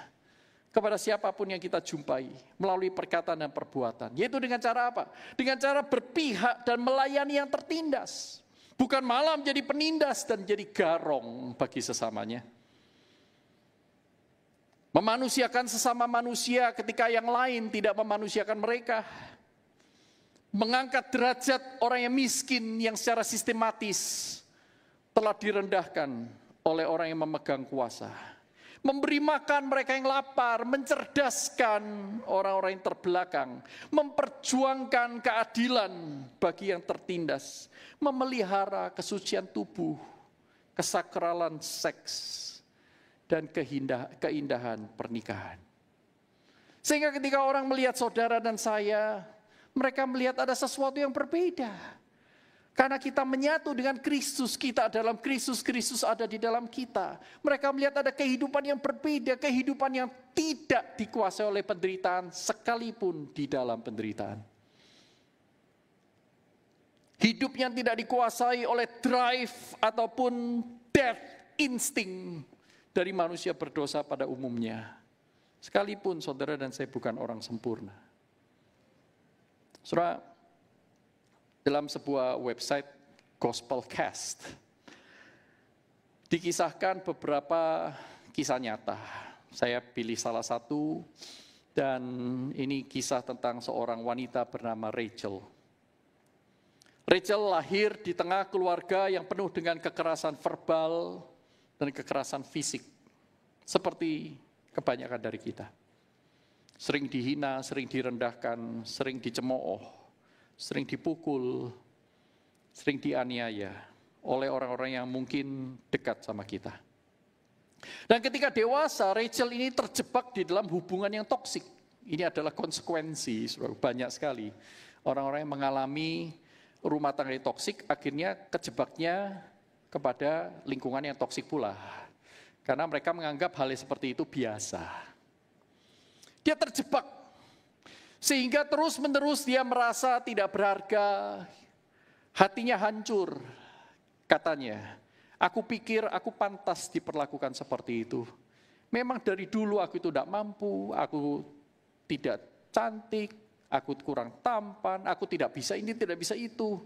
kepada siapapun yang kita jumpai melalui perkataan dan perbuatan. Yaitu dengan cara apa? Dengan cara berpihak dan melayani yang tertindas. Bukan malah menjadi penindas dan jadi garong bagi sesamanya. Memanusiakan sesama manusia ketika yang lain tidak memanusiakan mereka. Mengangkat derajat orang yang miskin yang secara sistematis telah direndahkan oleh orang yang memegang kuasa. Memberi makan mereka yang lapar, mencerdaskan orang-orang yang terbelakang, memperjuangkan keadilan bagi yang tertindas, memelihara kesucian tubuh, kesakralan seks, dan keindahan pernikahan. Sehingga ketika orang melihat saudara dan saya, mereka melihat ada sesuatu yang berbeda. Karena kita menyatu dengan Kristus, kita dalam Kristus, Kristus ada di dalam kita. Mereka melihat ada kehidupan yang berbeda, kehidupan yang tidak dikuasai oleh penderitaan, sekalipun di dalam penderitaan. Hidup yang tidak dikuasai oleh drive ataupun death insting dari manusia berdosa pada umumnya. Sekalipun saudara dan saya bukan orang sempurna. Saudara, dalam sebuah website Gospelcast dikisahkan beberapa kisah nyata. Saya pilih salah satu, dan ini kisah tentang seorang wanita bernama Rachel. Rachel lahir di tengah keluarga yang penuh dengan kekerasan verbal dan kekerasan fisik, seperti kebanyakan dari kita. Sering dihina, sering direndahkan, sering dicemooh, sering dipukul, sering dianiaya oleh orang-orang yang mungkin dekat sama kita. Dan ketika dewasa, Rachel ini terjebak di dalam hubungan yang toksik. Ini adalah konsekuensi, banyak sekali orang-orang yang mengalami rumah tangga yang toksik, akhirnya kejebaknya kepada lingkungan yang toksik pula. Karena mereka menganggap hal seperti itu biasa. Dia terjebak. Sehingga terus-menerus dia merasa tidak berharga, hatinya hancur. Katanya, aku pikir aku pantas diperlakukan seperti itu. Memang dari dulu aku itu tidak mampu, aku tidak cantik, aku kurang tampan, aku tidak bisa ini, tidak bisa itu.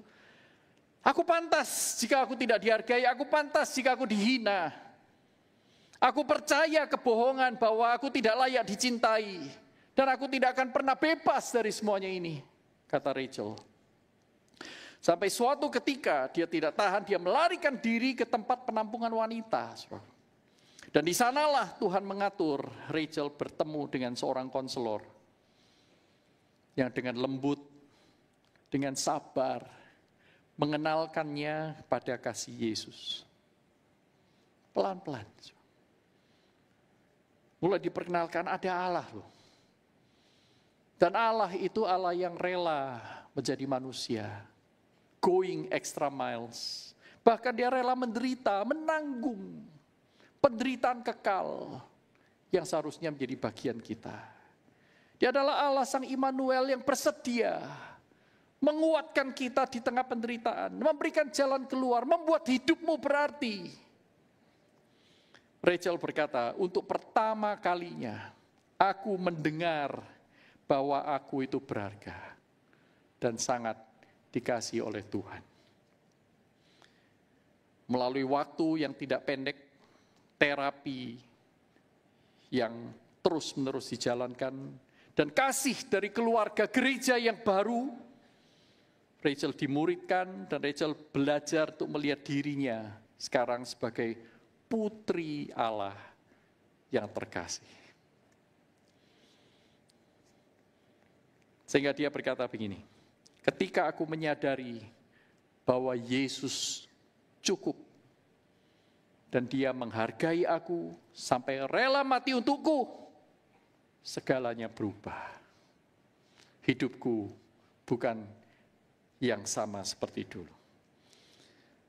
Aku pantas jika aku tidak dihargai, aku pantas jika aku dihina. Aku percaya kebohongan bahwa aku tidak layak dicintai. Dan aku tidak akan pernah bebas dari semuanya ini, kata Rachel. Sampai suatu ketika dia tidak tahan, dia melarikan diri ke tempat penampungan wanita. Dan di sanalah Tuhan mengatur Rachel bertemu dengan seorang konselor yang dengan lembut, dengan sabar, mengenalkannya pada kasih Yesus. Pelan-pelan. Mulai diperkenalkan ada Allah loh. Dan Allah itu Allah yang rela menjadi manusia. Going extra miles. Bahkan dia rela menderita, menanggung penderitaan kekal yang seharusnya menjadi bagian kita. Dia adalah Allah Sang Immanuel yang bersedia menguatkan kita di tengah penderitaan, memberikan jalan keluar, membuat hidupmu berarti. Rachel berkata, untuk pertama kalinya aku mendengar bahwa aku itu berharga dan sangat dikasihi oleh Tuhan. Melalui waktu yang tidak pendek, terapi yang terus-menerus dijalankan, dan kasih dari keluarga gereja yang baru, Rachel dimuridkan dan Rachel belajar untuk melihat dirinya sekarang sebagai putri Allah yang terkasih. Sehingga dia berkata begini, ketika aku menyadari bahwa Yesus cukup dan dia menghargai aku sampai rela mati untukku, segalanya berubah. Hidupku bukan yang sama seperti dulu.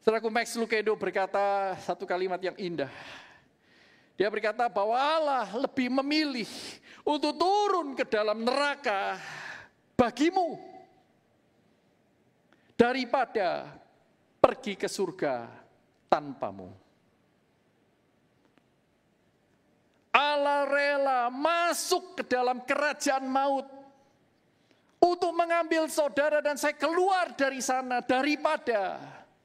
Saudaraku, Max Lucado berkata satu kalimat yang indah. Dia berkata bahwa Allah lebih memilih untuk turun ke dalam neraka bagimu daripada pergi ke surga tanpamu. Allah rela masuk ke dalam kerajaan maut untuk mengambil saudara dan saya keluar dari sana daripada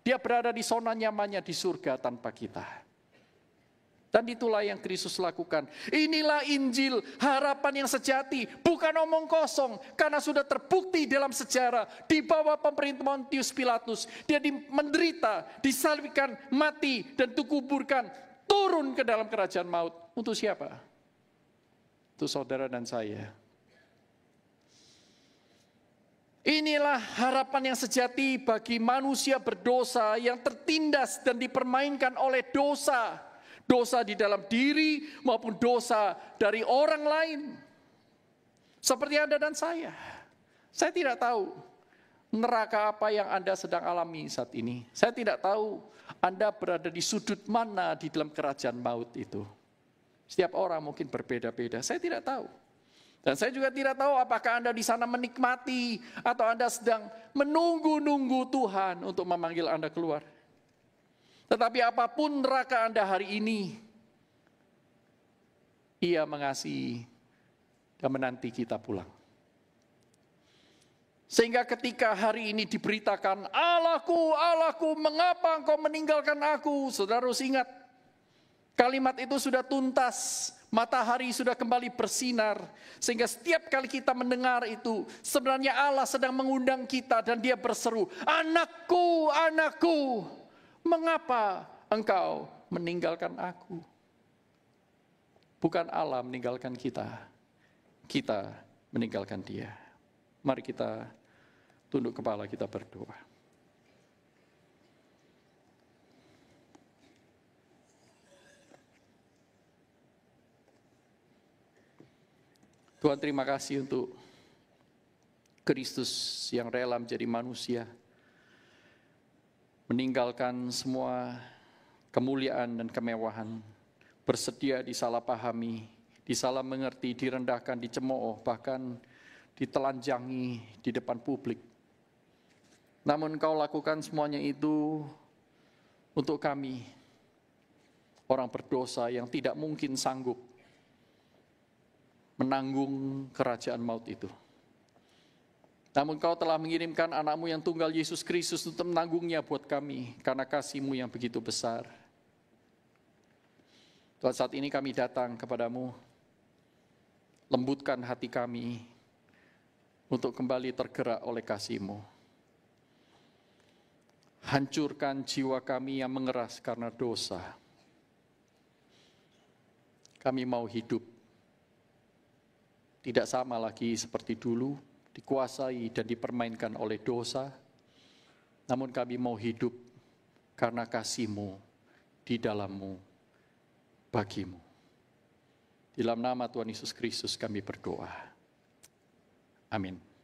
dia berada di zona nyamannya di surga tanpa kita. Dan itulah yang Kristus lakukan. Inilah Injil, harapan yang sejati, bukan omong kosong. Karena sudah terbukti dalam sejarah, di bawah pemerintahan Pontius Pilatus, dia menderita, disalibkan, mati, dan dikuburkan. turun ke dalam kerajaan maut. Untuk siapa? Untuk saudara dan saya. Inilah harapan yang sejati bagi manusia berdosa yang tertindas dan dipermainkan oleh dosa. Dosa di dalam diri maupun dosa dari orang lain. Seperti Anda dan saya. Saya tidak tahu neraka apa yang Anda sedang alami saat ini. Saya tidak tahu Anda berada di sudut mana di dalam kerajaan maut itu. Setiap orang mungkin berbeda-beda. Saya tidak tahu. Dan saya juga tidak tahu apakah Anda di sana menikmati atau Anda sedang menunggu-nunggu Tuhan untuk memanggil Anda keluar. Tetapi apapun neraka Anda hari ini, Ia mengasihi dan menanti kita pulang. Sehingga ketika hari ini diberitakan, Allahku, Allahku, mengapa engkau meninggalkan aku? Saudara harus ingat, kalimat itu sudah tuntas. Matahari sudah kembali bersinar. Sehingga setiap kali kita mendengar itu, sebenarnya Allah sedang mengundang kita dan Dia berseru, anakku, anakku, mengapa engkau meninggalkan aku? Bukan Allah meninggalkan kita, kita meninggalkan Dia. Mari kita tunduk kepala, kita berdoa. Tuhan, terima kasih untuk Kristus yang rela menjadi manusia, meninggalkan semua kemuliaan dan kemewahan, bersedia disalahpahami, disalah mengerti, direndahkan, dicemooh, bahkan ditelanjangi di depan publik. Namun Engkau lakukan semuanya itu untuk kami, orang berdosa yang tidak mungkin sanggup menanggung kerajaan maut itu. Namun Kau telah mengirimkan anak-Mu yang tunggal Yesus Kristus untuk menanggungnya buat kami, karena kasih-Mu yang begitu besar. Tuhan, saat ini kami datang kepadamu, lembutkan hati kami untuk kembali tergerak oleh kasih-Mu. Hancurkan jiwa kami yang mengeras karena dosa. Kami mau hidup tidak sama lagi seperti dulu, dikuasai dan dipermainkan oleh dosa. Namun kami mau hidup karena kasih-Mu di dalam-Mu, bagi-Mu. Di dalam nama Tuhan Yesus Kristus kami berdoa. Amin.